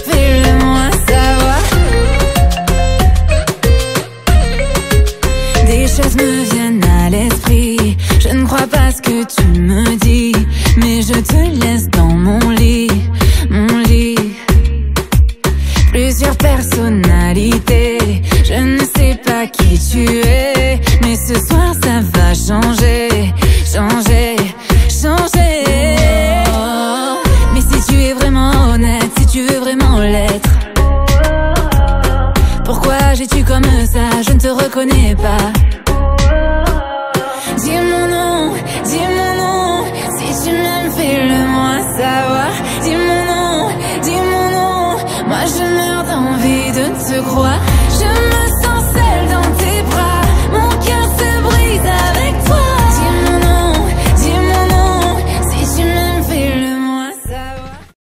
Fais-le-moi savoir. Des choses me viennent à l'esprit. Je ne crois pas ce que tu me dis, mais je te laisse dans mon lit, mon lit. Plusieurs personnalités, je ne sais pas qui tu es, mais ce soir ça va changer, changer, changer. Oh, mais si tu es vraiment honnête, si tu veux vraiment l'être, pourquoi j'ai-tu comme ça, je ne te reconnais pas. Dis mon nom, si tu m'aimes, fais-le-moi savoir. Dis mon nom, moi je meurs d'envie de te croire.